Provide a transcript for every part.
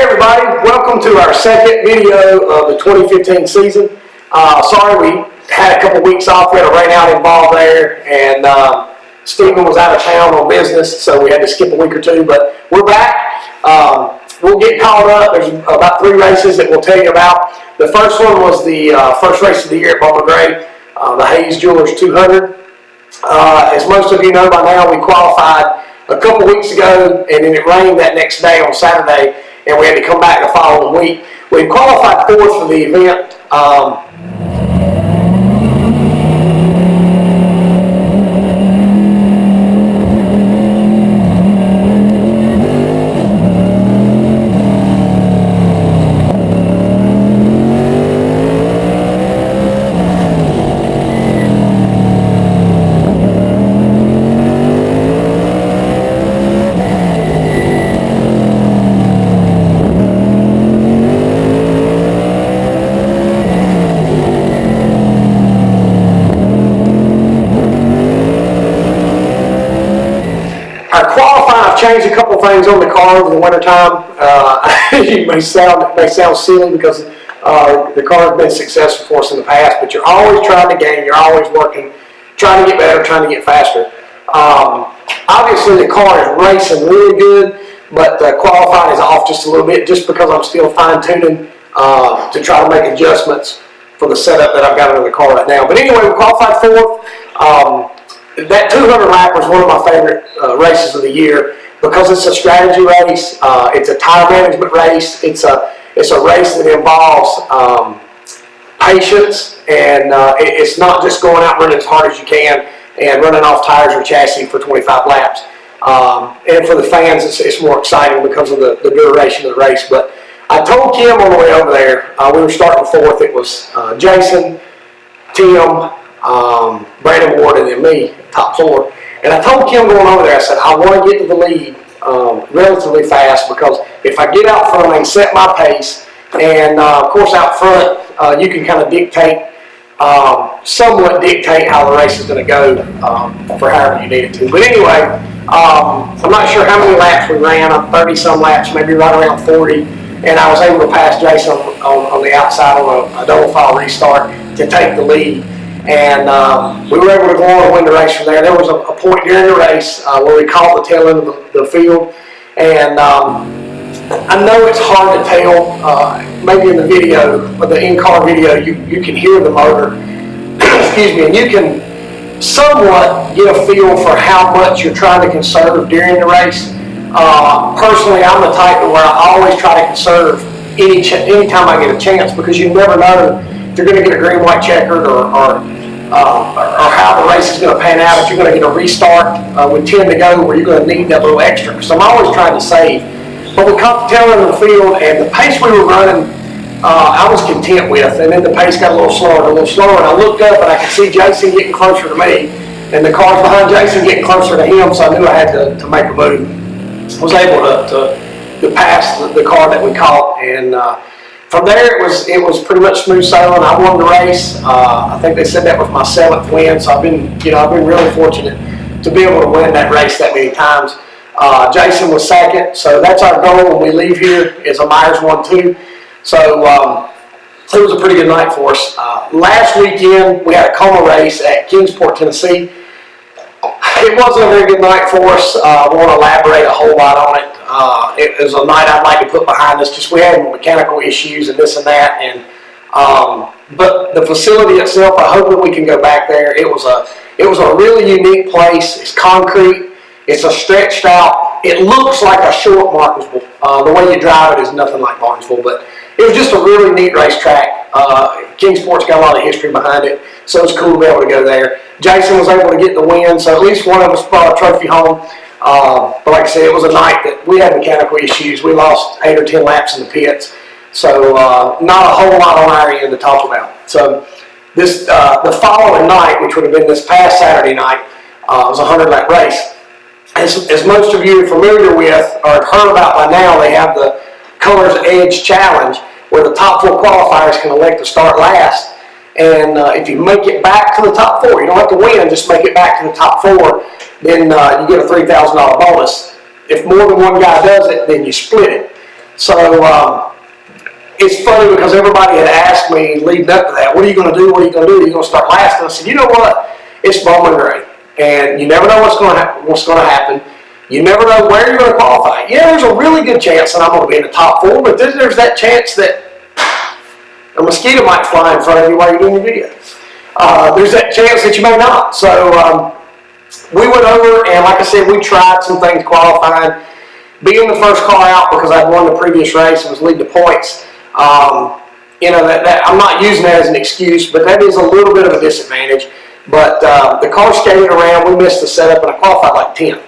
everybody, welcome to our second video of the 2015 season. Sorry we had a couple weeks off. We had a rain out involved there, and Stephen was out of town on business, so we had to skip a week or two, but we're back. We'll get caught up. There's about 3 races that we'll tell you about. The first one was the first race of the year at Bowman Gray, the Hayes Jewelers 200. As most of you know by now, we qualified a couple weeks ago, and then it rained that next day on Saturday, and we had to come back the following week. We qualified 4th for the event. Changed a couple things on the car in the wintertime. It may sound silly because the car has been successful for us in the past, but you're always trying to gain, you're always working, trying to get better, trying to get faster. Obviously the car is racing really good, but qualifying is off just a little bit just because I'm still fine-tuning to try to make adjustments for the setup that I've got in the car right now. But anyway, we qualified 4th. That 200 lap was one of my favorite races of the year because it's a strategy race, it's a tire management race, it's a race that involves patience, and it's not just going out running as hard as you can and running off tires or chassis for 25 laps. And for the fans, it's more exciting because of the duration of the race. But I told Kim on the way over there, we were starting 4th, it was Jason, Tim, Brandon Ward, and then me, top 4. And I told Kim going over there, I said, I want to get to the lead relatively fast because if I get out front, I can set my pace. And of course, out front, you can kind of dictate, somewhat dictate how the race is going to go for however you need it to. But anyway, I'm not sure how many laps we ran. 30-some laps, maybe right around 40. And I was able to pass Jason on the outside on a double file restart to take the lead. And we were able to go on and win the race from there. There was a point during the race where we caught the tail end of the field. And I know it's hard to tell, maybe in the video, but the in-car video, you can hear the motor, excuse me, and you can somewhat get a feel for how much you're trying to conserve during the race. Personally, I'm the type where I always try to conserve anytime I get a chance because you never know if you're going to get a green, white checkered or how the race is going to pan out, if you're going to get a restart with 10 to go where you're going to need that little extra. So I'm always trying to save. But we caught the tail end of the field, and the pace we were running, I was content with. And then the pace got a little slower, and I looked up and I could see Jason getting closer to me, and the cars behind Jason getting closer to him, so I knew I had to make a move. I was able to pass the car that we caught, and from there, it was pretty much smooth sailing. I won the race. I think they said that was my 7th win, so I've been really fortunate to be able to win that race that many times. Jason was 2nd, so that's our goal when we leave here is a Myers 1-2. So it was a pretty good night for us. Last weekend, we had a Coma race at Kingsport, Tennessee. It wasn't a very good night for us. I won't elaborate a whole lot on it. It was a night I'd like to put behind us. Just we had mechanical issues and this and that, and but the facility itself, I hope that we can go back there. It was a really unique place. It's concrete. It's a stretched out. It looks like a short Martinsville. The way you drive it is nothing like Martinsville, but it was just a really neat racetrack. Kingsport's got a lot of history behind it, so it's cool to be able to go there. Jason was able to get the win, so at least one of us brought a trophy home. But like I said, it was a night that we had mechanical issues. We lost 8 or 10 laps in the pits, so not a whole lot on our end to talk about. So the following night, which would have been this past Saturday night, was a 100-lap race. As most of you are familiar with or have heard about by now, they have the Colors Edge Challenge, where the top 4 qualifiers can elect to start last. And if you make it back to the top 4, you don't have to win, just make it back to the top 4, then you get a $3,000 bonus. If more than one guy does it, then you split it. So it's funny because everybody had asked me leading up to that, what are you going to do? What are you going to do? Are you going to start last? And I said, you know what? It's Bowman Gray. And you never know what's going to happen. You never know where you're going to qualify. Yeah, there's a really good chance that I'm going to be in the top 4, but then there's that chance that a mosquito might fly in front of you while you're doing your video. There's that chance that you may not. So we went over, and like I said, we tried some things qualifying. Being the first car out because I'd won the previous race and was leading the points, you know, that I'm not using that as an excuse, but that is a little bit of a disadvantage. But the car skated around, we missed the setup, and I qualified like 10th.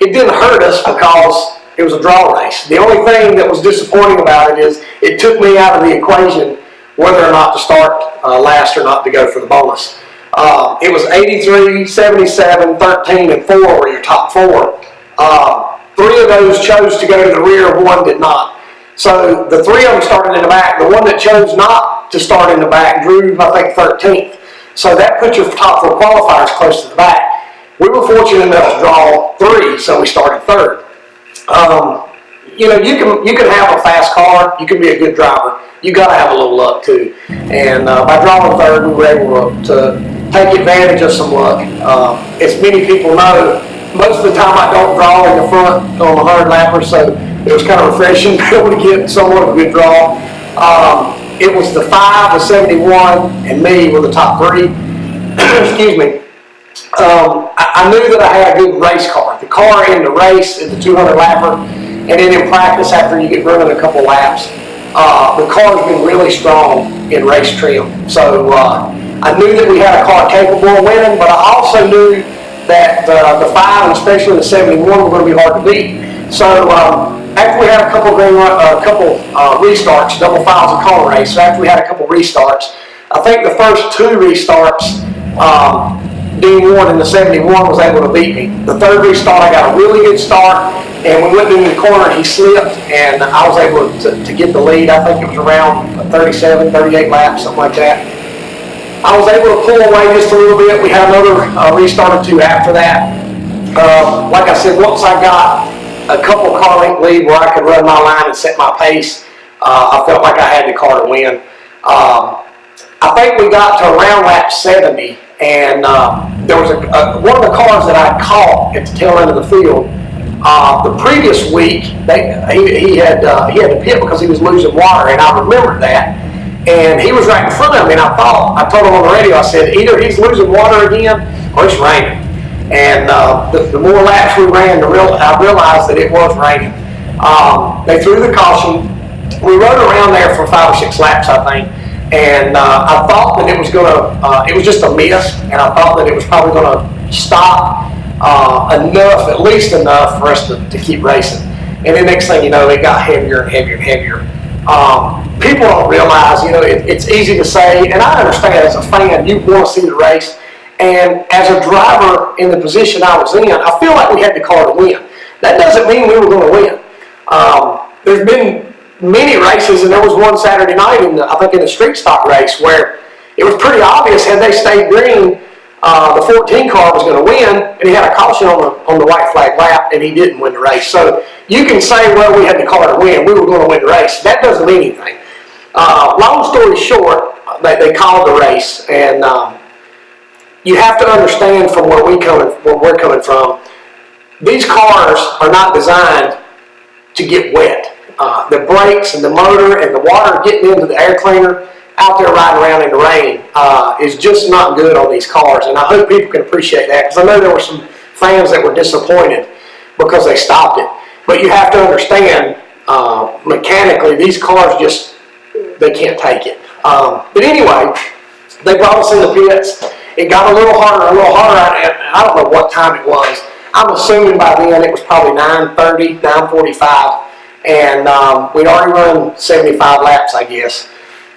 It didn't hurt us because it was a draw race. The only thing that was disappointing about it is it took me out of the equation whether or not to start last or not to go for the bonus. It was 83, 77, 13, and 4 were your top 4. 3 of those chose to go to the rear, 1 did not. So the 3 of them started in the back. The one that chose not to start in the back drew, I think, 13th. So that put your top 4 qualifiers close to the back. We were fortunate enough to draw 3, so we started 3rd. You know, you can have a fast car, you can be a good driver. You got to have a little luck too. And by drawing 3rd, we were able to take advantage of some luck. As many people know, most of the time I don't draw in the front on the 100 lapper, so it was kind of refreshing to be able to get somewhat of a good draw. It was the 5, the 71, and me were the top 3. Excuse me. I knew that I had a good race car. The car in the race is the 200 lapper, and then in practice after you get running a couple laps, the car's been really strong in race trim. So I knew that we had a car capable of winning, but I also knew that the 5 and especially the 71 were going to be hard to beat. So after we had a couple restarts, double files of car race, so after we had a couple restarts, I think the first 2 restarts, Dean Ward in the 71 was able to beat me. The 3rd restart, I got a really good start, and we went into the corner, he slipped, and I was able to get the lead. I think it was around 37, 38 laps, something like that. I was able to pull away just a little bit. We had another restart or 2 after that. Like I said, once I got a couple car length lead where I could run my line and set my pace, I felt like I had the car to win. I think we got to around lap 70, and there was one of the cars that I caught at the tail end of the field. The previous week, he had to pit because he was losing water, and I remembered that. And he was right in front of me, and I told him on the radio, I said, either he's losing water again or it's raining. And the more laps we ran, I realized that it was raining. They threw the caution. We rode around there for 5 or 6 laps, I think. And I thought that it was it was just a miss, and I thought that it was probably going to stop enough, at least enough for us to keep racing. And the next thing you know, it got heavier and heavier and heavier. People don't realize, you know, it's easy to say, and I understand as a fan, you want to see the race. And as a driver in the position I was in, I feel like we had the car to win. That doesn't mean we were going to win. There's been many races, and there was one Saturday night, I think in the street stock race, where it was pretty obvious had they stayed green, the 14 car was going to win, and he had a caution on the white flag lap, and he didn't win the race. So you can say, well, we had the car to win. We were going to win the race. That doesn't mean anything. Long story short, they called the race, and you have to understand from where we're coming from, these cars are not designed to get wet. The brakes and the motor and the water getting into the air cleaner out there riding around in the rain is just not good on these cars. And I hope people can appreciate that, because I know there were some fans that were disappointed because they stopped it. But you have to understand, mechanically, these cars they can't take it. But anyway, they brought us in the pits. It got a little harder. I don't know what time it was. I'm assuming by then it was probably 9:30, 9:45. And we'd already run 75 laps, I guess,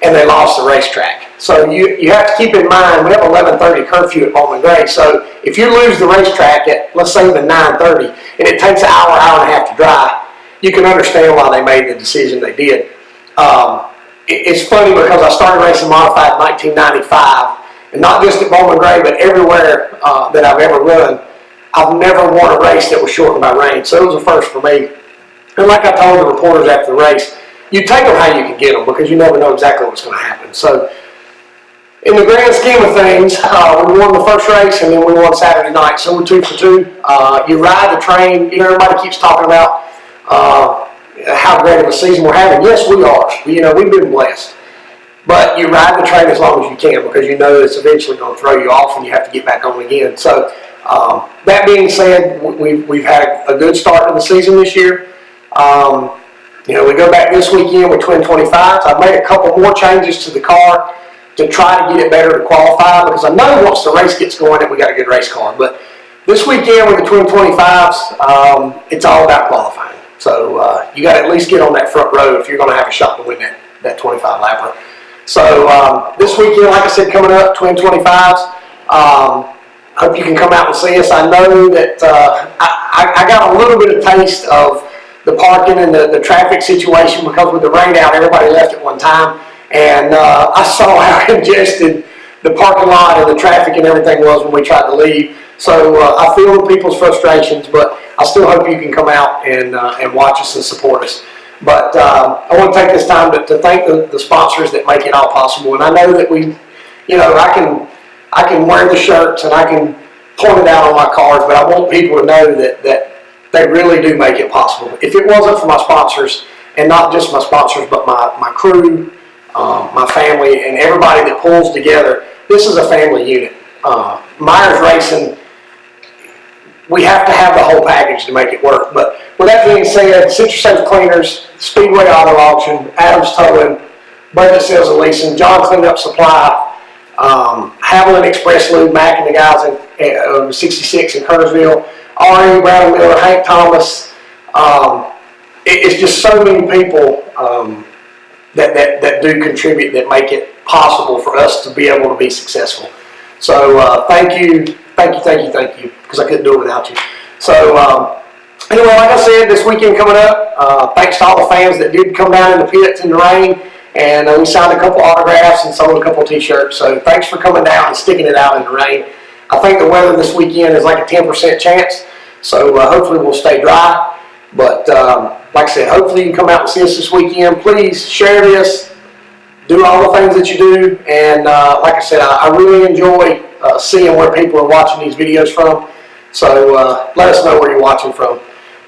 and they lost the racetrack. So you have to keep in mind, we have 11:30 curfew at Bowman Gray, so if you lose the racetrack at, let's say, even 9:30, and it takes an hour and a half to dry, you can understand why they made the decision they did. It's funny because I started racing modified in 1995, and not just at Bowman Gray, but everywhere that I've ever run, I've never won a race that was shortened by rain, so it was a first for me. And like I told the reporters after the race, you take them how you can get them because you never know exactly what's going to happen. So in the grand scheme of things, we won the first race and then we won Saturday night. So we're 2 for 2. You ride the train. You know, everybody keeps talking about how great of a season we're having. Yes, we are. You know, we've been blessed. But you ride the train as long as you can because you know it's eventually going to throw you off and you have to get back on again. So that being said, we've had a good start to the season this year. You know, we go back this weekend with twin 25s. I've made a couple more changes to the car to try to get it better to qualify because I know once the race gets going that we got a good race car. But this weekend with the twin 25s, it's all about qualifying. So you got to at least get on that front row if you're going to have a shot to win that 25 lapper. So this weekend, like I said, coming up, twin 25s. Hope you can come out and see us. I know that I got a little bit of taste of the parking and the traffic situation because with the rain out, everybody left at one time. And I saw how congested the parking lot and the traffic and everything was when we tried to leave. So I feel the people's frustrations, but I still hope you can come out and watch us and support us. But I want to take this time to thank the sponsors that make it all possible. And I know that I can wear the shirts and I can point it out on my cars, but I want people to know that they really do make it possible. If it wasn't for my sponsors, and not just my sponsors, but my crew, my family, and everybody that pulls together, this is a family unit. Myers Racing, we have to have the whole package to make it work. But with that being said, Citrus Safe Cleaners, Speedway Auto Auction, Adams Towing, Budget Sales and Leasing, John Cleanup Supply, Haviland Express Lube, Mac and the guys in 66 in Kernersville, R.E. Brown and Miller, Hank Thomas. It's just so many people that do contribute that make it possible for us to be able to be successful. So thank you, because I couldn't do it without you. So anyway, like I said, this weekend coming up, thanks to all the fans that did come down in the pits in the rain. And we signed a couple autographs and sold a couple t-shirts. So thanks for coming down and sticking it out in the rain. I think the weather this weekend is like a 10% chance. So hopefully we'll stay dry. But like I said, hopefully you can come out and see us this weekend. Please share this. Do all the things that you do. And like I said, I really enjoy seeing where people are watching these videos from. So let us know where you're watching from.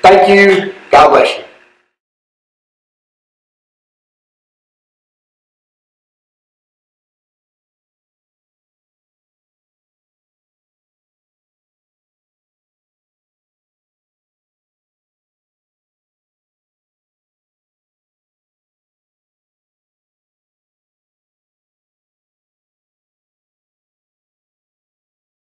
Thank you. God bless you.